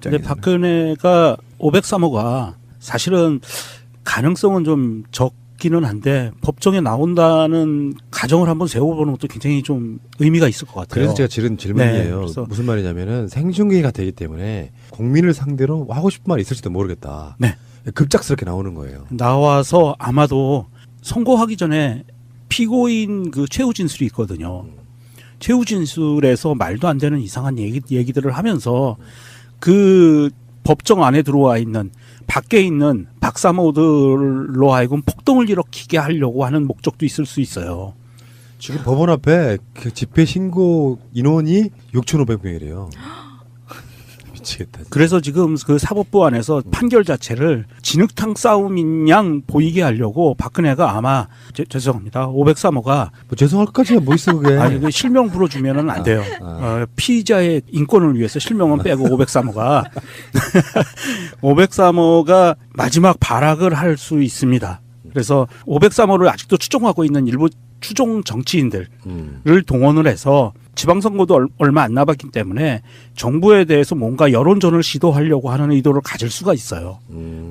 근데 박근혜가 503호가 사실은 가능성은 좀 적기는 한데 법정에 나온다는 가정을 한번 세워보는 것도 굉장히 좀 의미가 있을 것 같아요. 그래서 제가 지른 질문이에요. 네, 무슨 말이냐면은 생중계가 되기 때문에 국민을 상대로 하고 싶은 말이 있을지도 모르겠다. 네. 급작스럽게 나오는 거예요. 나와서 아마도 선고하기 전에 피고인 그 최후 진술이 있거든요. 최후 진술에서 말도 안 되는 이상한 얘기들을 하면서 그 법정 안에 들어와 있는 밖에 있는 박사모들로 하여금 폭동을 일으키게 하려고 하는 목적도 있을 수 있어요. 지금 법원 앞에 그 집회 신고 인원이 6,500명이래요. 미치겠다. 그래서 지금 그 사법부 안에서 판결 자체를 진흙탕 싸움인 양 보이게 하려고 박근혜가 아마 죄송합니다. 503호가 뭐 죄송할 것까지야 뭐 있어 그게. 아니 그 실명 불러주면은 안 돼요. 피의자의 인권을 위해서 실명은 빼고 503호가 503호가 마지막 발악을 할 수 있습니다. 그래서 503호를 아직도 추종하고 있는 일부 추종 정치인들을 동원을 해서 지방선거도 얼마 안 남았기 때문에 정부에 대해서 뭔가 여론전을 시도하려고 하는 의도를 가질 수가 있어요.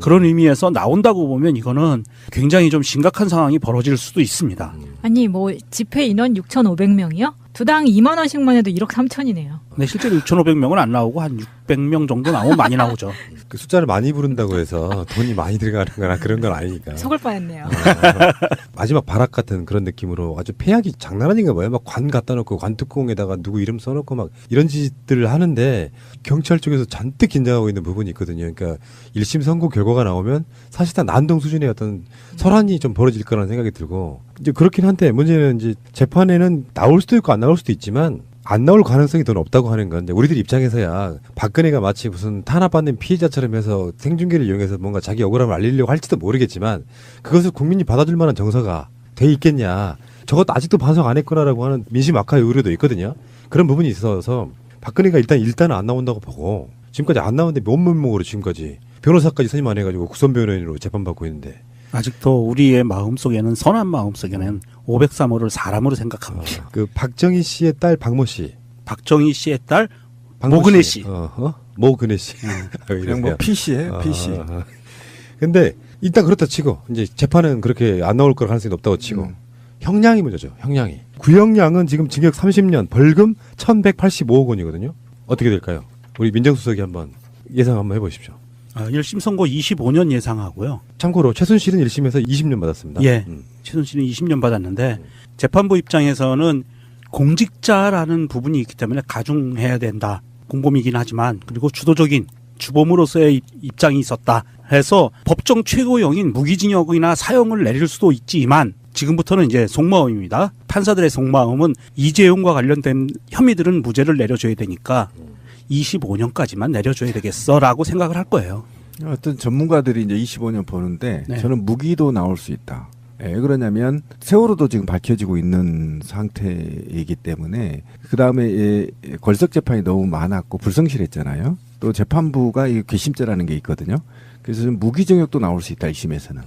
그런 의미에서 나온다고 보면 이거는 굉장히 좀 심각한 상황이 벌어질 수도 있습니다. 아니 뭐 집회 인원 6,500명이요? 두당 2만 원씩만 해도 1억 3천이네요. 네, 실제로 6,500명은 안 나오고 한 600명 정도 나오면 많이 나오죠. 그 숫자를 많이 부른다고 해서 돈이 많이 들어가는 거나 그런 건 아니니까. 속을 뻔했네요. 마지막 발악 같은 그런 느낌으로 아주 폐악이 장난 아닌가 봐요. 막 관 갖다 놓고 관뚜껑에다가 누구 이름 써놓고 막 이런 짓들을 하는데 경찰 쪽에서 잔뜩 긴장하고 있는 부분이 있거든요. 그러니까 1심 선고 결과가 나오면 사실상 난동 수준의 어떤 설환이 좀 벌어질 거라는 생각이 들고 이제 그렇긴 한데 문제는 이제 재판에는 나올 수도 있고 안 나올 수도 있지만 안 나올 가능성이 더 높다고 하는 건데 우리들 입장에서야 박근혜가 마치 무슨 탄압받는 피해자처럼 해서 생중계를 이용해서 뭔가 자기 억울함을 알리려고 할지도 모르겠지만 그것을 국민이 받아줄 만한 정서가 돼 있겠냐. 저것도 아직도 반성 안 했구나라고 하는 민심 악화의 우려도 있거든요. 그런 부분이 있어서 박근혜가 일단은 안 나온다고 보고 지금까지 안 나오는데 맨몸으로 지금까지 변호사까지 선임 안 해가지고 국선 변호인으로 재판받고 있는데 아직도 우리의 마음속에는 선한 마음속에는 503호를 사람으로 생각합니다. 그 박정희 씨의 딸 박모 씨, 박정희 씨의 딸 모근혜 씨, 모근혜 씨, 그냥 뭐 P 씨예요, P 씨. 근데 일단 그렇다 치고 이제 재판은 그렇게 안 나올 걸 가능성이 높다고 치고 형량이 문제죠. 형량이 구형량은 지금 징역 30년, 벌금 1,185억 원이거든요. 어떻게 될까요? 우리 민정수석이 한번 예상 한번 해보십시오. 1심 선고 25년 예상하고요. 참고로 최순실은 1심에서 20년 받았습니다. 예, 최순실은 20년 받았는데 재판부 입장에서는 공직자라는 부분이 있기 때문에 가중해야 된다. 공범이긴 하지만 그리고 주도적인 주범으로서의 입장이 있었다 해서 법정 최고형인 무기징역이나 사형을 내릴 수도 있지만 지금부터는 이제 속마음입니다. 판사들의 속마음은 이재용과 관련된 혐의들은 무죄를 내려줘야 되니까 25년까지만 내려줘야 되겠어라고 생각을 할 거예요. 어떤 전문가들이 이제 25년 보는데 네. 저는 무기도 나올 수 있다. 왜 그러냐면 세월호도 지금 밝혀지고 있는 상태이기 때문에 그 다음에 걸석 재판이 너무 많았고 불성실했잖아요. 또 재판부가 이 괘씸죄라는 게 있거든요. 그래서 좀 무기징역도 나올 수 있다 1심에서는.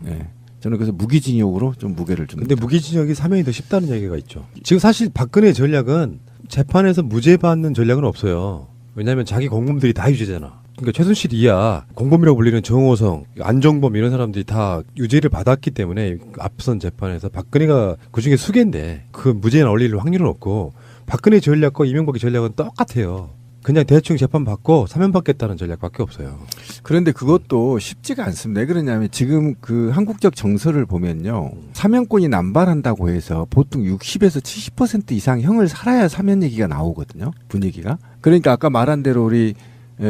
예. 저는 그래서 무기징역으로 좀 무게를 좀. 근데 무기징역이 사면이 더 쉽다는 얘기가 있죠. 지금 사실 박근혜 전략은 재판에서 무죄 받는 전략은 없어요. 왜냐하면 자기 공범들이 다 유죄잖아. 그러니까 최순실 이하 공범이라고 불리는 정호성, 안정범 이런 사람들이 다 유죄를 받았기 때문에 앞선 재판에서 박근혜가 그중에 수개인데 그 무죄에 나올릴 확률은 없고 박근혜 전략과 이명박의 전략은 똑같아요. 그냥 대충 재판받고 사면받겠다는 전략밖에 없어요. 그런데 그것도 쉽지가 않습니다. 왜 그러냐면 지금 그 한국적 정서를 보면요. 사면권이 남발한다고 해서 보통 60에서 70% 이상 형을 살아야 사면 얘기가 나오거든요. 분위기가. 그러니까 아까 말한 대로 우리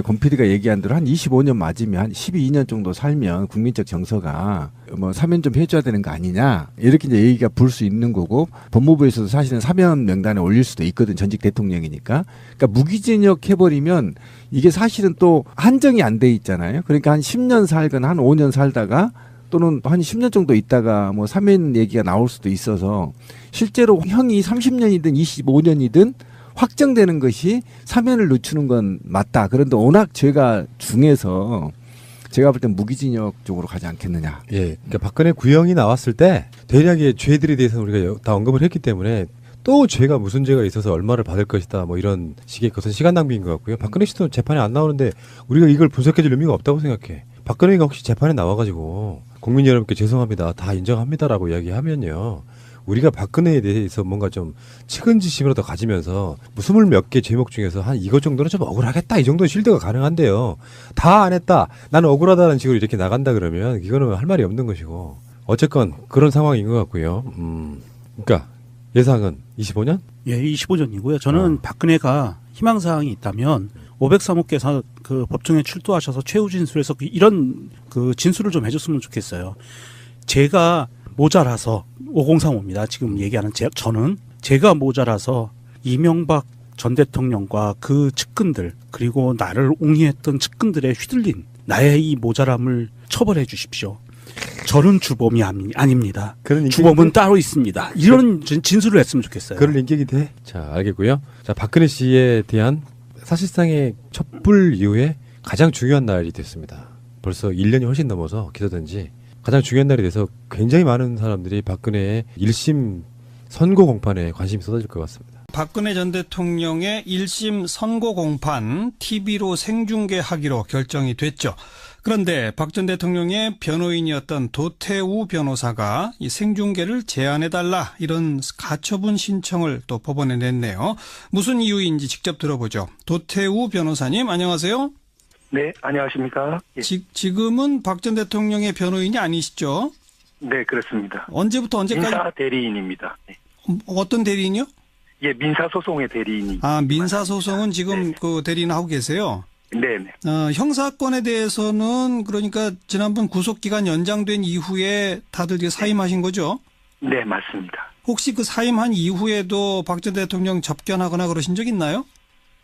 권 PD가 얘기한 대로 한 25년 맞으면 한 12년 정도 살면 국민적 정서가 뭐 사면 좀 해줘야 되는 거 아니냐 이렇게 이제 얘기가 불 수 있는 거고 법무부에서도 사실은 사면 명단에 올릴 수도 있거든 전직 대통령이니까. 그러니까 무기징역 해버리면 이게 사실은 또 한정이 안 돼 있잖아요. 그러니까 한 10년 살거나 한 5년 살다가 또는 한 10년 정도 있다가 뭐 사면 얘기가 나올 수도 있어서 실제로 형이 30년이든 25년이든 확정되는 것이 사면을 늦추는 건 맞다. 그런데 워낙 죄가 중해서 제가 볼 땐 무기징역 쪽으로 가지 않겠느냐. 예, 그러니까 박근혜 구형이 나왔을 때 대략의 죄들에 대해서 우리가 다 언급을 했기 때문에 또 죄가 무슨 죄가 있어서 얼마를 받을 것이다 뭐 이런 식의 것은 시간 낭비인 것 같고요. 박근혜 씨도 재판에 안 나오는데 우리가 이걸 분석해줄 의미가 없다고 생각해. 박근혜가 혹시 재판에 나와가지고 국민 여러분께 죄송합니다 다 인정합니다라고 이야기하면요. 우리가 박근혜에 대해서 뭔가 좀 측은지심이라도 가지면서 뭐 20몇 개 제목 중에서 한 이것 정도는 좀 억울하겠다 이 정도는 실드가 가능한데요. 다 안 했다 나는 억울하다는 식으로 이렇게 나간다 그러면 이거는 할 말이 없는 것이고 어쨌건 그런 상황인 것 같고요. 그러니까 예상은 25년? 예, 25년이고요. 저는 박근혜가 희망사항이 있다면 503호께서 그 법정에 출두하셔서 최후 진술에서 이런 그 진술을 좀 해줬으면 좋겠어요. 제가 모자라서 5035입니다. 지금 얘기하는 저는 제가 모자라서 이명박 전 대통령과 그 측근들 그리고 나를 옹이했던 측근들에 휘둘린 나의 이 모자람을 처벌해 주십시오. 저는 주범이 아닙니다. 주범은 따로 있습니다. 이런 진술을 했으면 좋겠어요. 그럴 인격이 돼? 자, 알겠고요. 자, 박근혜 씨에 대한 사실상의 촛불 이후에 가장 중요한 날이 됐습니다. 벌써 1년이 훨씬 넘어서 기소된지 가장 중요한 날이 돼서 굉장히 많은 사람들이 박근혜의 1심 선고 공판에 관심이 쏟아질 것 같습니다. 박근혜 전 대통령의 1심 선고 공판 TV로 생중계하기로 결정이 됐죠. 그런데 박 전 대통령의 변호인이었던 도태우 변호사가 이 생중계를 제한해달라 이런 가처분 신청을 또 법원에 냈네요. 무슨 이유인지 직접 들어보죠. 도태우 변호사님 안녕하세요. 네, 안녕하십니까. 예. 지금은 박 전 대통령의 변호인이 아니시죠? 네, 그렇습니다. 언제부터 언제까지? 민사 대리인입니다. 네. 어떤 대리인이요? 예, 민사소송의 대리인이. 아, 민사소송은 지금 네. 그 대리인 하고 계세요? 네네. 형사건에 대해서는 그러니까 지난번 구속기간 연장된 이후에 다들 이제 사임하신 거죠? 네, 맞습니다. 혹시 그 사임한 이후에도 박 전 대통령 접견하거나 그러신 적 있나요?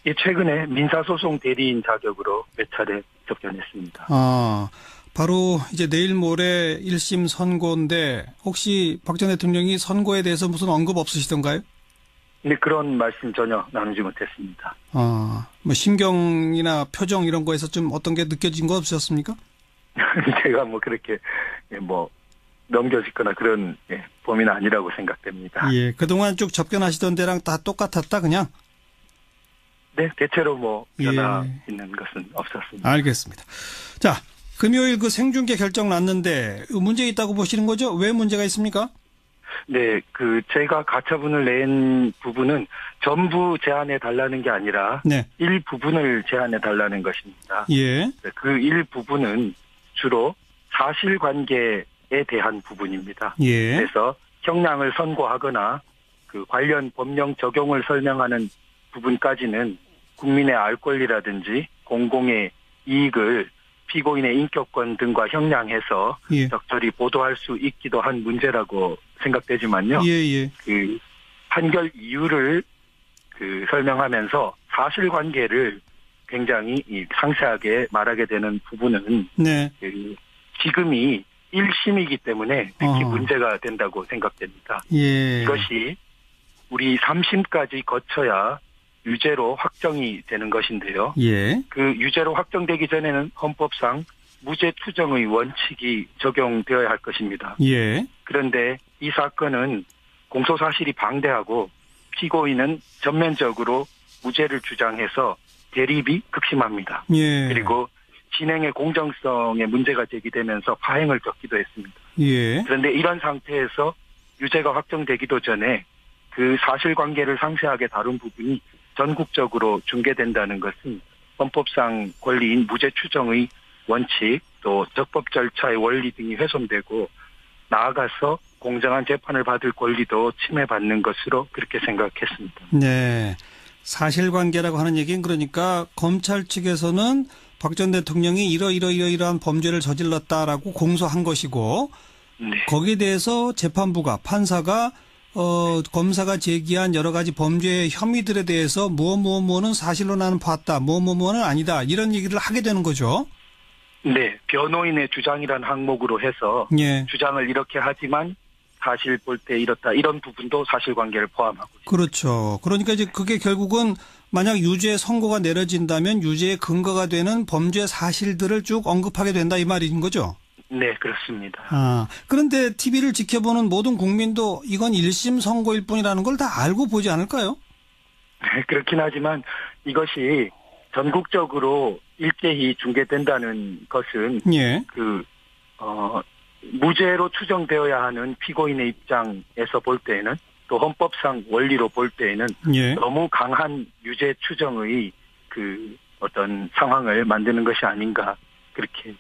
예, 최근에 민사소송 대리인 자격으로 몇 차례 접견했습니다. 아, 바로 이제 내일 모레 1심 선고인데 혹시 박 전 대통령이 선고에 대해서 무슨 언급 없으시던가요? 근데 그런 말씀 전혀 나누지 못했습니다. 아, 뭐 심경이나 표정 이런 거에서 좀 어떤 게 느껴진 거 없으셨습니까? 제가 뭐 그렇게 뭐 넘겨짓거나 그런 범위는 아니라고 생각됩니다. 예, 그동안 쭉 접견하시던 데랑 다 똑같았다 그냥? 네, 대체로 뭐 변화 예. 있는 것은 없었습니다. 알겠습니다. 자, 금요일 그 생중계 결정 났는데 문제 있다고 보시는 거죠? 왜 문제가 있습니까? 네, 제가 가처분을 낸 부분은 전부 제한해 달라는 게 아니라 네. 일부분을 제한해 달라는 것입니다. 예. 그 일부분은 주로 사실관계에 대한 부분입니다. 예. 그래서 형량을 선고하거나 그 관련 법령 적용을 설명하는 부분까지는 국민의 알 권리라든지 공공의 이익을 피고인의 인격권 등과 형량해서 예. 적절히 보도할 수 있기도 한 문제라고 생각되지만요. 예. 그 판결 이유를 설명하면서 사실관계를 굉장히 상세하게 말하게 되는 부분은 네. 지금이 1심이기 때문에 특히 문제가 된다고 생각됩니다. 예. 이것이 우리 3심까지 거쳐야 유죄로 확정이 되는 것인데요. 예. 그 유죄로 확정되기 전에는 헌법상 무죄 투정의 원칙이 적용되어야 할 것입니다. 예. 그런데 이 사건은 공소 사실이 방대하고 피고인은 전면적으로 무죄를 주장해서 대립이 극심합니다. 예. 그리고 진행의 공정성에 문제가 제기되면서 파행을 겪기도 했습니다. 예. 그런데 이런 상태에서 유죄가 확정되기도 전에 그 사실관계를 상세하게 다룬 부분이 전국적으로 중계된다는 것은 헌법상 권리인 무죄 추정의 원칙 또 적법 절차의 원리 등이 훼손되고 나아가서 공정한 재판을 받을 권리도 침해받는 것으로 그렇게 생각했습니다. 네. 사실관계라고 하는 얘기는 그러니까 검찰 측에서는 박 전 대통령이 이러이러한 범죄를 저질렀다라고 공소한 것이고 네. 거기에 대해서 재판부가 판사가 검사가 제기한 여러 가지 범죄 혐의들에 대해서 무엇은 사실로 나는 봤다. 무엇은 아니다. 이런 얘기를 하게 되는 거죠. 네. 변호인의 주장이라는 항목으로 해서 예. 주장을 이렇게 하지만 사실 볼 때 이렇다. 이런 부분도 사실관계를 포함하고 있습니다. 그렇죠. 그러니까 이제 그게 결국은 만약 유죄 선고가 내려진다면 유죄의 근거가 되는 범죄 사실들을 쭉 언급하게 된다 이 말인 거죠. 네, 그렇습니다. 그런데 TV를 지켜보는 모든 국민도 이건 1심 선고일 뿐이라는 걸 다 알고 보지 않을까요? 네, 그렇긴 하지만 이것이 전국적으로 일제히 중계된다는 것은 예. 무죄로 추정되어야 하는 피고인의 입장에서 볼 때에는 또 헌법상 원리로 볼 때에는 예. 너무 강한 유죄 추정의 어떤 상황을 만드는 것이 아닌가 그렇게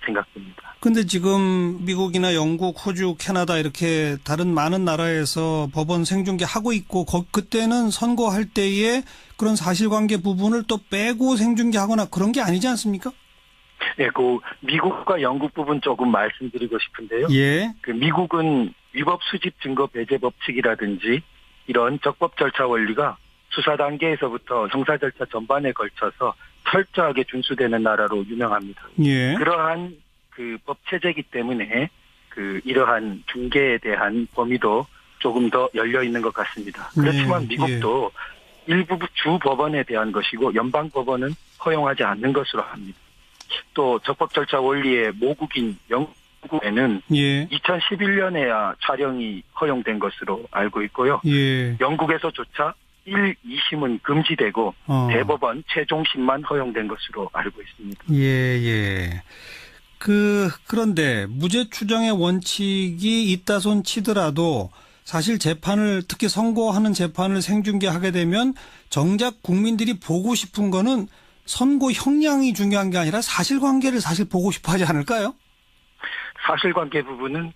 생각됩니다. 근데 지금 미국이나 영국, 호주, 캐나다 이렇게 다른 많은 나라에서 법원 생중계 하고 있고 그때는 선고할 때에 그런 사실관계 부분을 또 빼고 생중계하거나 그런 게 아니지 않습니까? 네, 미국과 영국 부분 조금 말씀드리고 싶은데요. 예. 미국은 위법 수집 증거 배제 법칙이라든지 이런 적법 절차 원리가 수사 단계에서부터 형사 절차 전반에 걸쳐서 철저하게 준수되는 나라로 유명합니다. 예. 그러한 법 체제이기 때문에 이러한 중개에 대한 범위도 조금 더 열려 있는 것 같습니다. 그렇지만 미국도 일부 주 법원에 대한 것이고 연방 법원은 허용하지 않는 것으로 합니다. 또 적법 절차 원리의 모국인 영국에는 2011년에야 촬영이 허용된 것으로 알고 있고요. 예. 영국에서조차 1, 2심은 금지되고 대법원 최종심만 허용된 것으로 알고 있습니다. 예. 그런데 무죄 추정의 원칙이 있다 손 치더라도 사실 재판을 특히 선고하는 재판을 생중계하게 되면 정작 국민들이 보고 싶은 거는 선고 형량이 중요한 게 아니라 사실관계를 사실 보고 싶어 하지 않을까요? 사실관계 부분은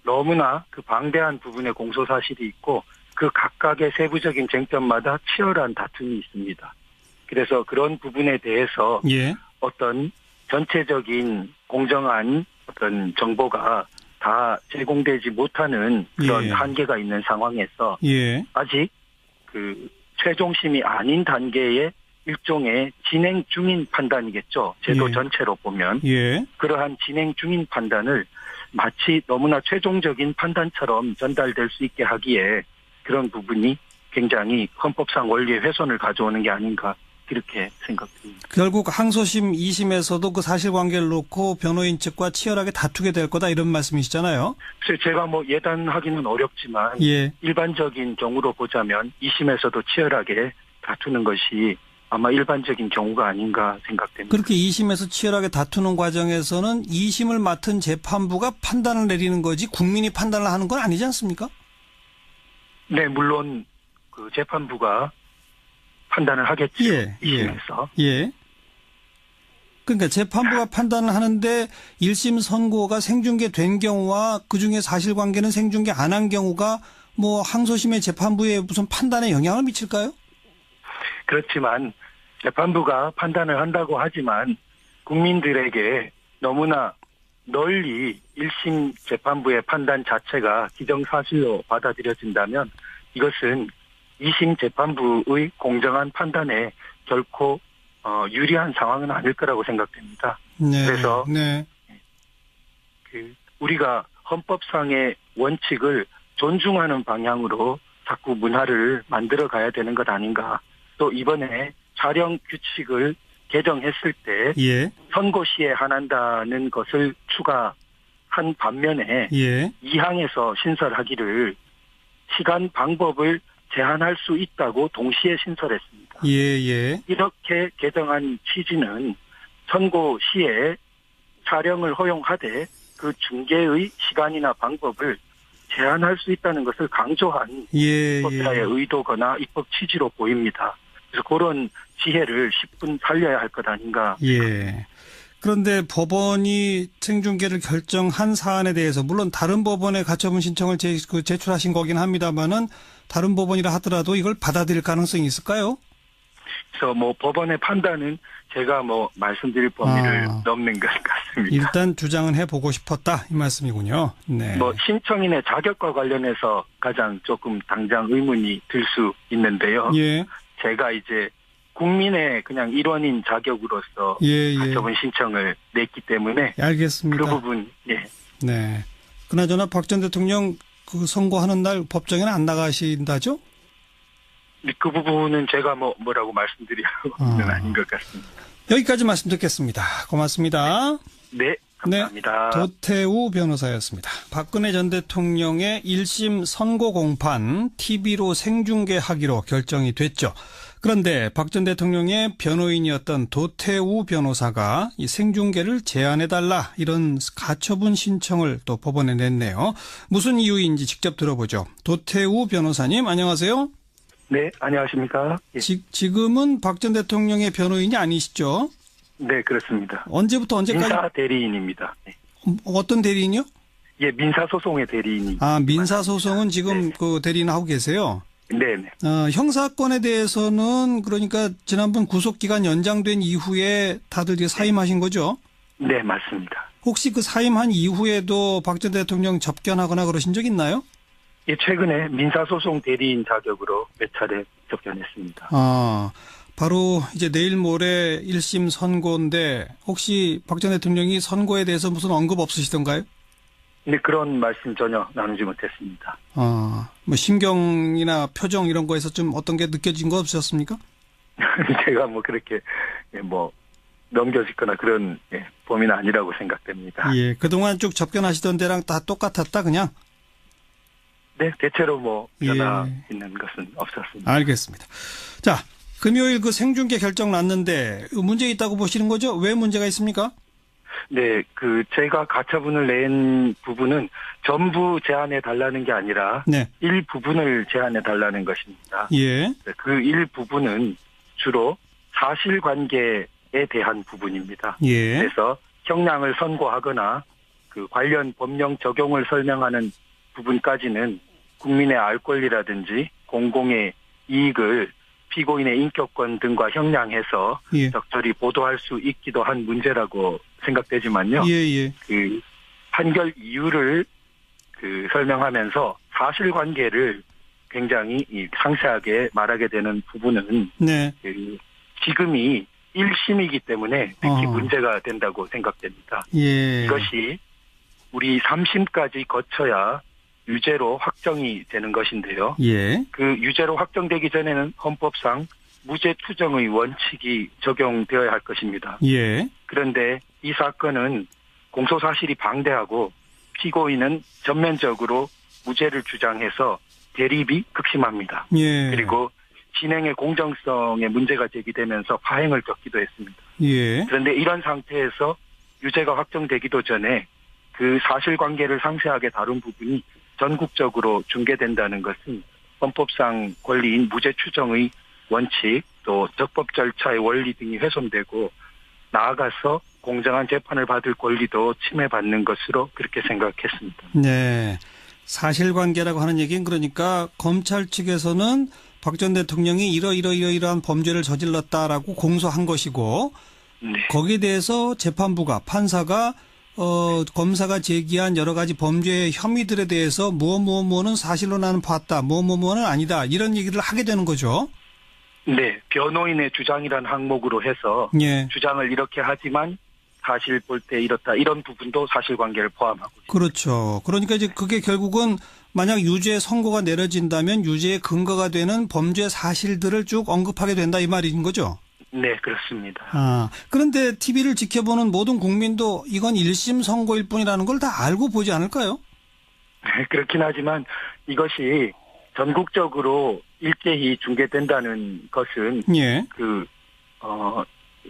너무나 방대한 부분의 공소사실이 있고 그 각각의 세부적인 쟁점마다 치열한 다툼이 있습니다. 그래서 그런 부분에 대해서 어떤 전체적인 공정한 어떤 정보가 다 제공되지 못하는 그런 한계가 있는 상황에서 아직 최종심이 아닌 단계의 일종의 진행 중인 판단이겠죠. 제도 전체로 보면. 그러한 진행 중인 판단을 마치 너무나 최종적인 판단처럼 전달될 수 있게 하기에 그런 부분이 굉장히 헌법상 원리의 훼손을 가져오는 게 아닌가 그렇게 생각됩니다. 결국 항소심 2심에서도 그 사실관계를 놓고 변호인 측과 치열하게 다투게 될 거다 이런 말씀이시잖아요. 그래서 제가 예단하기는 어렵지만 일반적인 경우로 보자면 2심에서도 치열하게 다투는 것이 아마 일반적인 경우가 아닌가 생각됩니다. 그렇게 2심에서 치열하게 다투는 과정에서는 2심을 맡은 재판부가 판단을 내리는 거지 국민이 판단을 하는 건 아니지 않습니까? 네, 물론 재판부가 판단을 하겠죠. 2심에서. 그러니까 재판부가 판단을 하는데 1심 선고가 생중계된 경우와 그중에 사실관계는 생중계 안 한 경우가 항소심의 재판부의 무슨 판단에 영향을 미칠까요? 그렇지만 재판부가 판단을 한다고 하지만 국민들에게 너무나 널리 1심 재판부의 판단 자체가 기정사실로 받아들여진다면 이것은 2심 재판부의 공정한 판단에 결코 유리한 상황은 아닐 거라고 생각됩니다. 그래서 우리가 헌법상의 원칙을 존중하는 방향으로 자꾸 문화를 만들어 가야 되는 것 아닌가. 또 이번에 촬영 규칙을 개정했을 때 선고 시에 한한다는 것을 추가한 반면에 2항에서 신설하기를 시간 방법을 제한할 수 있다고 동시에 신설했습니다. 이렇게 개정한 취지는 선고 시에 촬영을 허용하되 그 중계의 시간이나 방법을 제한할 수 있다는 것을 강조한 법사의 의도거나 입법 취지로 보입니다. 그래서 그런 지혜를 10분 살려야 할 것 아닌가. 그런데 법원이 생중계를 결정한 사안에 대해서 물론 다른 법원에 가처분 신청을 제출하신 거긴 합니다만은 다른 법원이라 하더라도 이걸 받아들일 가능성이 있을까요? 그래서 법원의 판단은 제가 말씀드릴 범위를 넘는 것 같습니다. 일단 주장은 해보고 싶었다 이 말씀이군요. 네. 신청인의 자격과 관련해서 가장 조금 당장 의문이 들 수 있는데요. 제가 이제 국민의 그냥 일원인 자격으로서 가처분 신청을 냈기 때문에 알겠습니다. 그 부분 네. 그나저나 박 전 대통령 선고하는 날 법정에는 안 나가신다죠? 그 부분은 제가 뭐라고 말씀드리는 아닌 것 같습니다. 여기까지 말씀 듣겠습니다. 고맙습니다. 네, 감사합니다. 도태우 변호사였습니다. 박근혜 전 대통령의 1심 선고 공판 TV로 생중계하기로 결정이 됐죠. 그런데 박 전 대통령의 변호인이었던 도태우 변호사가 이 생중계를 제한해달라 이런 가처분 신청을 또 법원에 냈네요. 무슨 이유인지 직접 들어보죠. 도태우 변호사님 안녕하세요. 네, 안녕하십니까? 예. 지금은 박 전 대통령의 변호인이 아니시죠? 네, 그렇습니다. 언제부터 언제까지? 민사 대리인입니다. 네. 어떤 대리인이요? 예, 민사소송의 대리인이. 민사소송은 지금 네. 그 대리인 하고 계세요? 네네. 형사건에 대해서는 그러니까 지난번 구속기간 연장된 이후에 다들 이제 사임하신 거죠? 네, 맞습니다. 혹시 그 사임한 이후에도 박 전 대통령 접견하거나 그러신 적 있나요? 예, 최근에 민사소송 대리인 자격으로 몇 차례 접견했습니다. 바로 이제 내일 모레 1심 선고인데 혹시 박 전 대통령이 선고에 대해서 무슨 언급 없으시던가요? 근데 그런 말씀 전혀 나누지 못했습니다. 뭐 심경이나 표정 이런 거에서 좀 어떤 게 느껴진 거 없으셨습니까? 제가 뭐 그렇게 뭐 넘겨짓거나 그런 범위는 아니라고 생각됩니다. 예, 그동안 쭉 접견하시던 데랑 다 똑같았다 그냥? 네, 대체로 뭐 변화 예. 있는 것은 없었습니다. 알겠습니다. 자, 금요일 그 생중계 결정 났는데 문제 있다고 보시는 거죠? 왜 문제가 있습니까? 네, 제가 가처분을 낸 부분은 전부 제한해 달라는 게 아니라 네. 일부분을 제한해 달라는 것입니다. 예. 그 일부분은 주로 사실관계에 대한 부분입니다. 예. 그래서 형량을 선고하거나 그 관련 법령 적용을 설명하는 부분까지는 국민의 알 권리라든지 공공의 이익을 피고인의 인격권 등과 형량해서 예. 적절히 보도할 수 있기도 한 문제라고 생각되지만요. 예. 그 판결 이유를 설명하면서 사실관계를 굉장히 상세하게 말하게 되는 부분은 네. 지금이 1심이기 때문에 특히 문제가 된다고 생각됩니다. 예. 이것이 우리 3심까지 거쳐야 유죄로 확정이 되는 것인데요. 예. 그 유죄로 확정되기 전에는 헌법상 무죄 추정의 원칙이 적용되어야 할 것입니다. 예. 그런데 이 사건은 공소사실이 방대하고 피고인은 전면적으로 무죄를 주장해서 대립이 극심합니다. 예. 그리고 진행의 공정성에 문제가 제기되면서 파행을 겪기도 했습니다. 예. 그런데 이런 상태에서 유죄가 확정되기도 전에 그 사실관계를 상세하게 다룬 부분이 전국적으로 중계된다는 것은 헌법상 권리인 무죄 추정의 원칙 또 적법 절차의 원리 등이 훼손되고 나아가서 공정한 재판을 받을 권리도 침해받는 것으로 그렇게 생각했습니다. 네. 사실관계라고 하는 얘기는 그러니까 검찰 측에서는 박 전 대통령이 이러이러한 범죄를 저질렀다라고 공소한 것이고 네. 거기에 대해서 재판부가 판사가 검사가 제기한 여러 가지 범죄의 혐의들에 대해서 무엇은 사실로 나는 봤다. 무엇은 아니다. 이런 얘기를 하게 되는 거죠. 네. 변호인의 주장이란 항목으로 해서 예. 주장을 이렇게 하지만 사실 볼 때 이렇다. 이런 부분도 사실관계를 포함하고 있습니다. 그렇죠. 그러니까 이제 그게 결국은 만약 유죄 선고가 내려진다면 유죄의 근거가 되는 범죄 사실들을 쭉 언급하게 된다 이 말인 거죠. 네, 그렇습니다. 그런데 TV를 지켜보는 모든 국민도 이건 1심 선고일 뿐이라는 걸 다 알고 보지 않을까요? 네, 그렇긴 하지만 이것이 전국적으로 일제히 중계된다는 것은 예.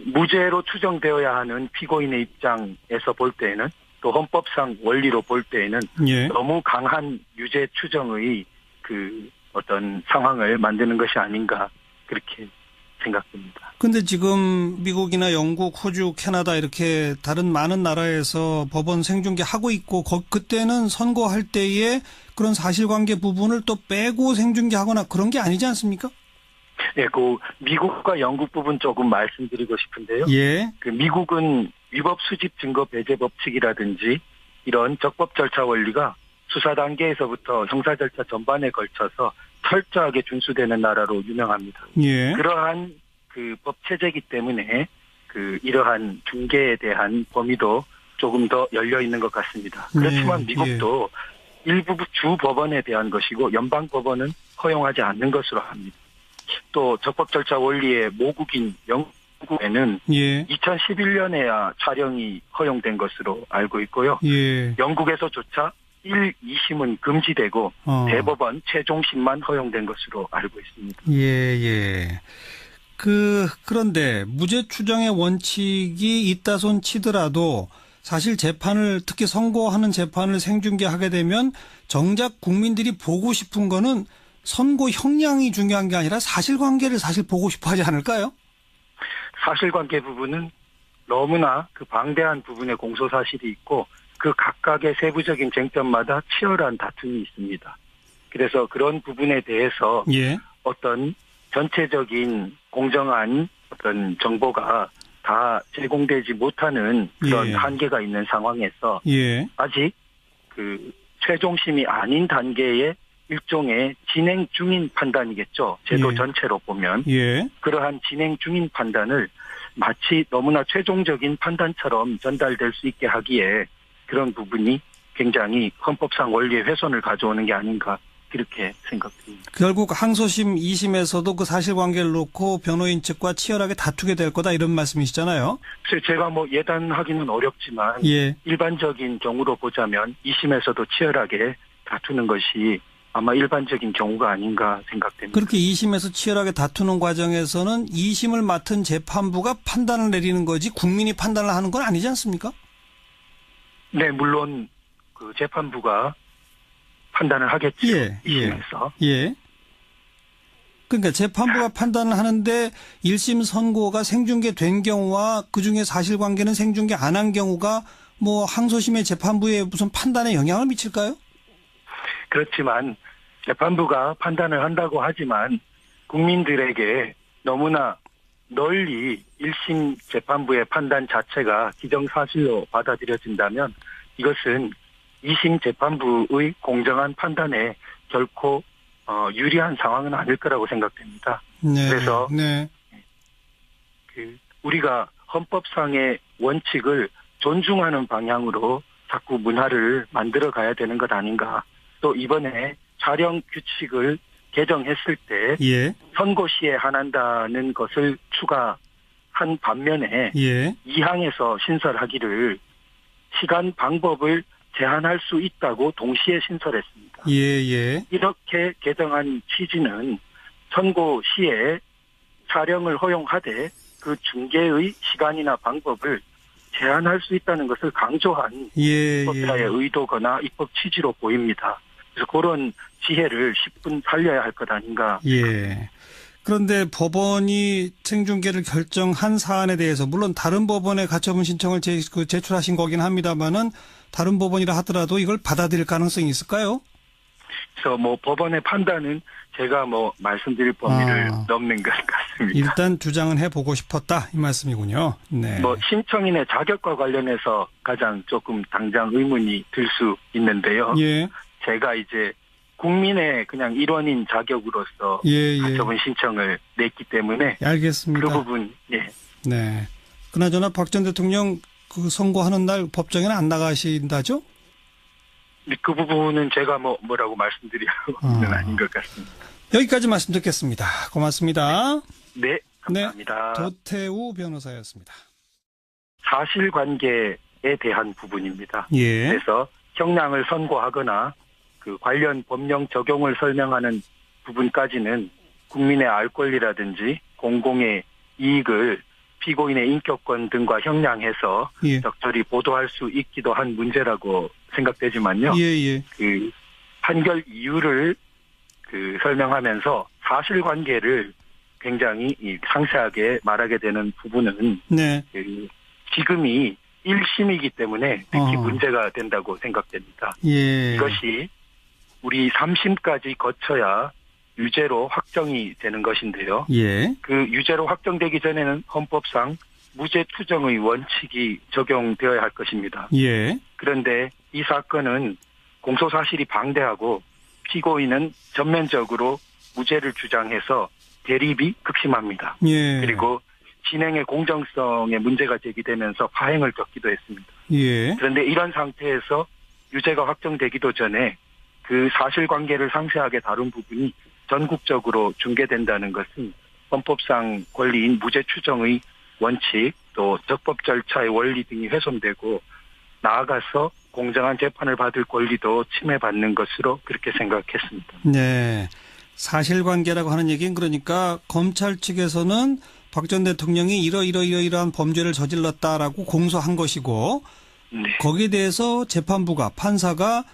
무죄로 추정되어야 하는 피고인의 입장에서 볼 때에는 또 헌법상 원리로 볼 때에는 예. 너무 강한 유죄 추정의 어떤 상황을 만드는 것이 아닌가 그렇게 생각됩니다. 근데 지금 미국이나 영국, 호주, 캐나다 이렇게 다른 많은 나라에서 법원 생중계 하고 있고 그때는 선고할 때에 그런 사실관계 부분을 또 빼고 생중계하거나 그런 게 아니지 않습니까? 네, 미국과 영국 부분 조금 말씀드리고 싶은데요. 예. 미국은 위법 수집 증거 배제 법칙이라든지 이런 적법 절차 원리가 수사 단계에서부터 형사 절차 전반에 걸쳐서 철저하게 준수되는 나라로 유명합니다. 예. 그러한 법 체제이기 때문에 이러한 중개에 대한 범위도 조금 더 열려 있는 것 같습니다. 그렇지만 미국도 일부 주 법원에 대한 것이고 연방 법원은 허용하지 않는 것으로 합니다. 또 적법 절차 원리의 모국인 영국 한국에는 예. 2011년에야 촬영이 허용된 것으로 알고 있고요. 예. 영국에서조차 1, 2심은 금지되고 대법원 최종심만 허용된 것으로 알고 있습니다. 예, 예. 그런데 무죄 추정의 원칙이 있다 손 치더라도 사실 재판을, 특히 선고하는 재판을 생중계하게 되면 정작 국민들이 보고 싶은 거는 선고 형량이 중요한 게 아니라 사실관계를 사실 보고 싶어 하지 않을까요? 사실관계 부분은 너무나 그 방대한 부분의 공소사실이 있고 그 각각의 세부적인 쟁점마다 치열한 다툼이 있습니다. 그래서 그런 부분에 대해서 예. 어떤 전체적인 공정한 어떤 정보가 다 제공되지 못하는 그런 예. 한계가 있는 상황에서 예. 아직 그 최종심이 아닌 단계의 일종의 진행 중인 판단이겠죠. 제도 예. 전체로 보면. 예. 그러한 진행 중인 판단을 마치 너무나 최종적인 판단처럼 전달될 수 있게 하기에 그런 부분이 굉장히 헌법상 원리의 훼손을 가져오는 게 아닌가 이렇게 생각됩니다. 결국 항소심 2심에서도 그 사실관계를 놓고 변호인 측과 치열하게 다투게 될 거다 이런 말씀이시잖아요. 그래서 제가 뭐 예단하기는 어렵지만 예. 일반적인 경우로 보자면 2심에서도 치열하게 다투는 것이 아마 일반적인 경우가 아닌가 생각됩니다. 그렇게 2심에서 치열하게 다투는 과정에서는 2심을 맡은 재판부가 판단을 내리는 거지 국민이 판단을 하는 건 아니지 않습니까? 네, 물론 그 재판부가 판단을 하겠죠. 예, 2심에서. 예. 그러니까 재판부가 판단을 하는데 1심 선고가 생중계된 경우와 그중에 사실관계는 생중계 안 한 경우가 뭐 항소심의 재판부의 무슨 판단에 영향을 미칠까요? 그렇지만 재판부가 판단을 한다고 하지만 국민들에게 너무나 널리 1심 재판부의 판단 자체가 기정사실로 받아들여진다면 이것은 2심 재판부의 공정한 판단에 결코 유리한 상황은 아닐 거라고 생각됩니다. 네. 그래서 네. 우리가 헌법상의 원칙을 존중하는 방향으로 자꾸 문화를 만들어 가야 되는 것 아닌가. 또 이번에 촬영 규칙을 개정했을 때 예. 선고 시에 한한다는 것을 추가한 반면에 예. 2항에서 신설하기를 시간 방법을 제한할 수 있다고 동시에 신설했습니다. 예, 예. 이렇게 개정한 취지는 선고 시에 촬영을 허용하되 그 중계의 시간이나 방법을 제한할 수 있다는 것을 강조한 예, 법자의 의도거나 입법 취지로 보입니다. 그래서 그런 지혜를 10분 살려야 할 것 아닌가. 예. 그런데 법원이 생중계를 결정한 사안에 대해서 물론 다른 법원에 가처분 신청을 제출하신 거긴 합니다만은 다른 법원이라 하더라도 이걸 받아들일 가능성이 있을까요? 그래서 뭐 법원의 판단은 제가 뭐 말씀드릴 범위를 넘는 것 같습니다. 일단 주장은 해보고 싶었다 이 말씀이군요. 네. 뭐 신청인의 자격과 관련해서 가장 조금 당장 의문이 들 수 있는데요. 예. 제가 이제 국민의 그냥 일원인 자격으로서 예, 예. 가처분 신청을 냈기 때문에 알겠습니다. 그 부분, 예. 네. 그나저나 박 전 대통령 그 선고하는 날 법정에는 안 나가신다죠? 그 부분은 제가 뭐라고 말씀드리는 아닌 것 같습니다. 여기까지 말씀 듣겠습니다. 고맙습니다. 네, 감사합니다. 도태우 변호사였습니다. 사실관계에 대한 부분입니다. 예. 그래서 형량을 선고하거나 그 관련 법령 적용을 설명하는 부분까지는 국민의 알 권리라든지 공공의 이익을 피고인의 인격권 등과 형량해서 예. 적절히 보도할 수 있기도 한 문제라고 생각되지만요. 예, 예. 그 판결 이유를 그 설명하면서 사실관계를 굉장히 상세하게 말하게 되는 부분은 네. 그 지금이 1심이기 때문에 특히 문제가 된다고 생각됩니다. 예. 이것이 우리 3심까지 거쳐야 유죄로 확정이 되는 것인데요. 예. 그 유죄로 확정되기 전에는 헌법상 무죄 투정의 원칙이 적용되어야 할 것입니다. 예. 그런데 이 사건은 공소사실이 방대하고 피고인은 전면적으로 무죄를 주장해서 대립이 극심합니다. 예. 그리고 진행의 공정성에 문제가 제기되면서 파행을 겪기도 했습니다. 예. 그런데 이런 상태에서 유죄가 확정되기도 전에 그 사실관계를 상세하게 다룬 부분이 전국적으로 중계된다는 것은 헌법상 권리인 무죄 추정의 원칙 또 적법 절차의 원리 등이 훼손되고 나아가서 공정한 재판을 받을 권리도 침해받는 것으로 그렇게 생각했습니다. 네. 사실관계라고 하는 얘기는 그러니까 검찰 측에서는 박 전 대통령이 이러이러한 범죄를 저질렀다라고 공소한 것이고 네. 거기에 대해서 재판부가 판사가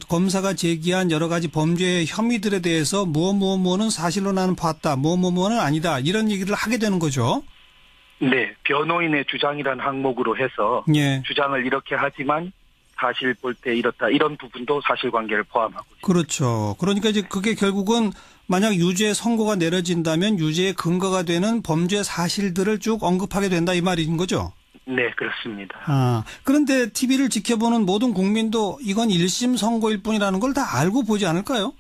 검사가 제기한 여러 가지 범죄 혐의들에 대해서 무엇은 사실로 나는 봤다. 무엇은 아니다. 이런 얘기를 하게 되는 거죠. 네. 변호인의 주장이라는 항목으로 해서 예. 주장을 이렇게 하지만 사실 볼 때 이렇다. 이런 부분도 사실관계를 포함하고 있습니다. 그렇죠. 그러니까 이제 그게 결국은 만약 유죄 선고가 내려진다면 유죄의 근거가 되는 범죄 사실들을 쭉 언급하게 된다 이 말인 거죠. 네, 그렇습니다. 그런데 TV를 지켜보는 모든 국민도 이건 1심 선고일 뿐이라는 걸 다 알고 보지 않을까요?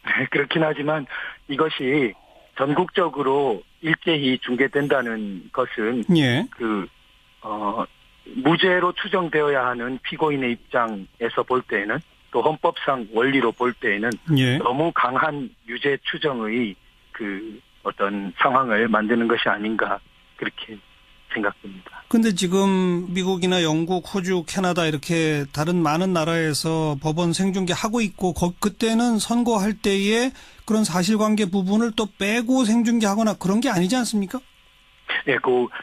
네, 그렇긴 하지만 이것이 전국적으로 일제히 중계된다는 것은 예. 무죄로 추정되어야 하는 피고인의 입장에서 볼 때에는 또 헌법상 원리로 볼 때에는 예. 너무 강한 유죄 추정의 어떤 상황을 만드는 것이 아닌가 그렇게 생각됩니다. 근데 지금 미국이나 영국, 호주, 캐나다 이렇게 다른 많은 나라에서 법원 생중계 하고 있고 그때는 선고할 때에 그런 사실관계 부분을 또 빼고 생중계하거나 그런 게 아니지 않습니까? 네,